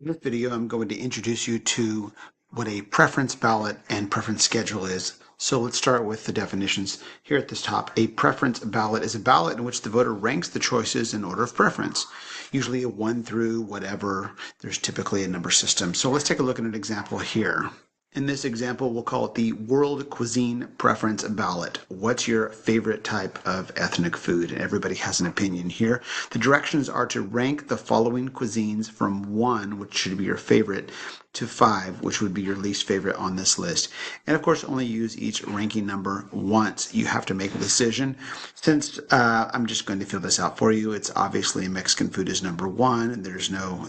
In this video, I'm going to introduce you to what a preference ballot and preference schedule is. So let's start with the definitions here at this top. A preference ballot is a ballot in which the voter ranks the choices in order of preference, usually a 1 through whatever. There's typically a number system. So let's take a look at an example here. In this example, we'll call it the World Cuisine Preference Ballot. What's your favorite type of ethnic food? And everybody has an opinion here. The directions are to rank the following cuisines from 1, which should be your favorite, to 5, which would be your least favorite on this list. And of course, only use each ranking number once. You have to make a decision. Since I'm just going to fill this out for you, it's obviously Mexican food is number 1, and there's no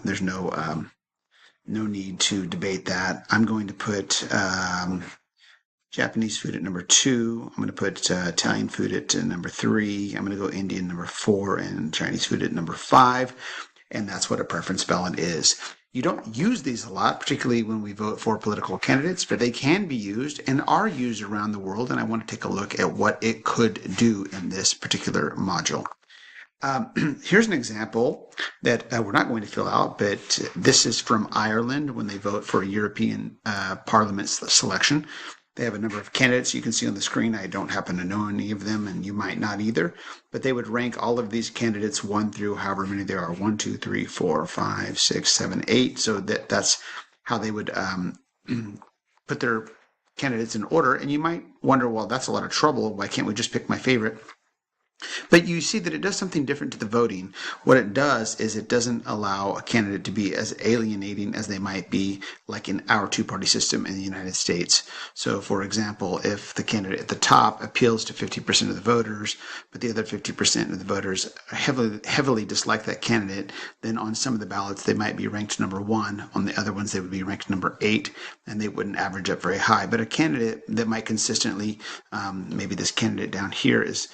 need to debate that. I'm going to put Japanese food at number 2. I'm going to put Italian food at number 3. I'm going to go Indian number 4 and Chinese food at number 5. And that's what a preference ballot is. You don't use these a lot, particularly when we vote for political candidates, but they can be used and are used around the world. And I want to take a look at what it could do in this particular module. Here's an example that we're not going to fill out, but this is from Ireland when they vote for a European Parliament selection. They have a number of candidates you can see on the screen. I don't happen to know any of them, and you might not either. But they would rank all of these candidates 1 through however many there are 1, 2, 3, 4, 5, 6, 7, 8. So that's how they would put their candidates in order. And you might wonder, well, that's a lot of trouble. Why can't we just pick my favorite? But you see that it does something different to the voting. What it does is it doesn't allow a candidate to be as alienating as they might be like in our two-party system in the United States. So for example, if the candidate at the top appeals to 50% of the voters, but the other 50% of the voters heavily dislike that candidate, then on some of the ballots they might be ranked number 1. On the other ones they would be ranked number 8, and they wouldn't average up very high. But a candidate that might consistently, maybe this candidate down here is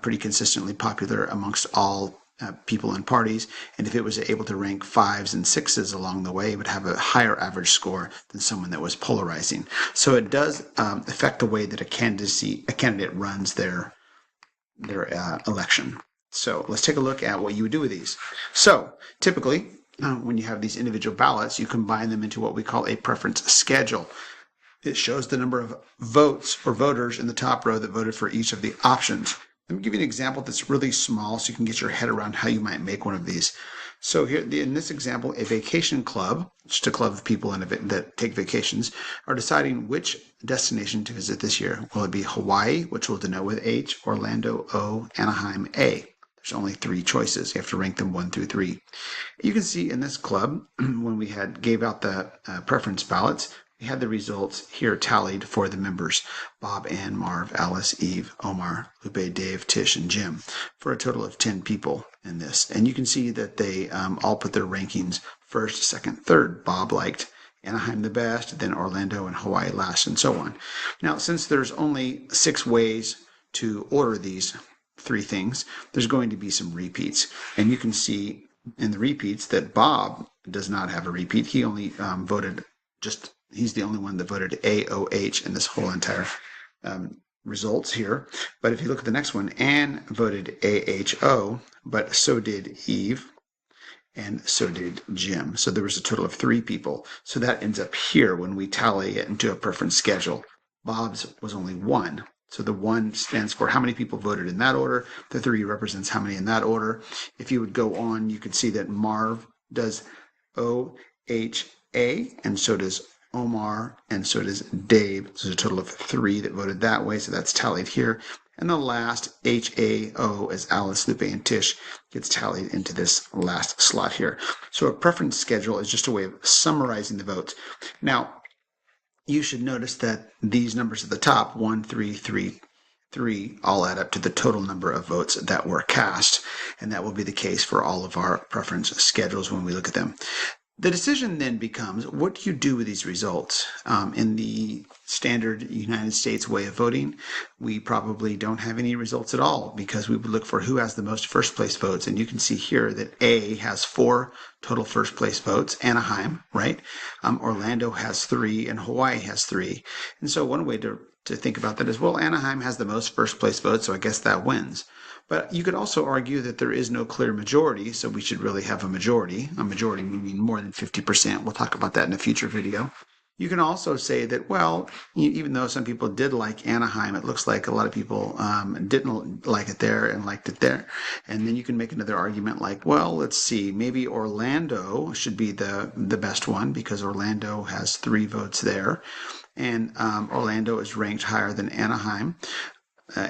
pretty consistently popular amongst all people and parties, and if it was able to rank 5s and 6s along the way, it would have a higher average score than someone that was polarizing. So it does affect the way that a candidate runs their election. So let's take a look at what you would do with these. So typically, when you have these individual ballots, you combine them into what we call a preference schedule. It shows the number of votes or voters in the top row that voted for each of the options. Let me give you an example that's really small so you can get your head around how you might make one of these. So here in this example, a vacation club, just a club of people that take vacations, are deciding which destination to visit this year. Will it be Hawaii, which will denote with H, Orlando O, Anaheim A? There's only 3 choices. You have to rank them 1 through 3. You can see in this club, when we gave out the preference ballots, we had the results here tallied for the members: Bob, Ann, Marv, Alice, Eve, Omar, Lupe, Dave, Tish, and Jim, for a total of 10 people in this. And you can see that they all put their rankings first, second, third. Bob liked Anaheim the best, then Orlando and Hawaii last, and so on. Now, since there's only 6 ways to order these 3 things, there's going to be some repeats. And you can see in the repeats that Bob does not have a repeat. He only voted he's the only one that voted AOH in this whole entire results here. But if you look at the next one, Anne voted AHO, but so did Eve, and so did Jim. So there was a total of 3 people. So that ends up here when we tally it into a preference schedule. Bob's was only 1. So the 1 stands for how many people voted in that order. The 3 represents how many in that order. If you would go on, you could see that Marv does OHA, and so does Omar, and so does Dave. So there's a total of 3 that voted that way, so that's tallied here. And the last HAO, as Alice, Lupe, and Tish, gets tallied into this last slot here. So a preference schedule is just a way of summarizing the votes. Now, you should notice that these numbers at the top, 1, 3, 3, 3, all add up to the total number of votes that were cast, and that will be the case for all of our preference schedules when we look at them. The decision then becomes, what do you do with these results? In the standard United States way of voting, we probably don't have any results at all because we would look for who has the most first place votes. And you can see here that A has 4 total first place votes, Anaheim, right? Orlando has 3 and Hawaii has 3. And so one way to to think about that as well. Anaheim has the most first place votes, so I guess that wins. But you could also argue that there is no clear majority, so we should really have a majority. A majority meaning more than 50%. We'll talk about that in a future video. You can also say that, well, even though some people did like Anaheim, it looks like a lot of people didn't like it there and liked it there. And then you can make another argument like, well, let's see, maybe Orlando should be the best one because Orlando has 3 votes there. And Orlando is ranked higher than Anaheim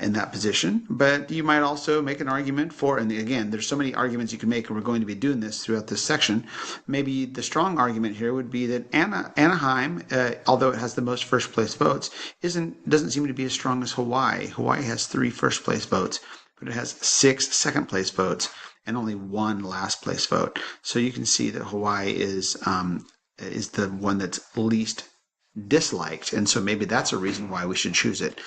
in that position. But you might also make an argument for, and again, there's so many arguments you can make, and we're going to be doing this throughout this section. Maybe the strong argument here would be that Anaheim, although it has the most first place votes, doesn't seem to be as strong as Hawaii. Hawaii has 3 first place votes, but it has 6 second place votes and only 1 last place vote. So you can see that Hawaii is the one that's least disliked, and so maybe that's a reason why we should choose it.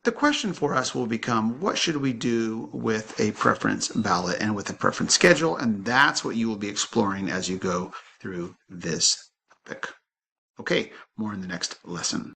The question for us will become, what should we do with a preference ballot and with a preference schedule? And that's what you will be exploring as you go through this topic. Okay, more in the next lesson.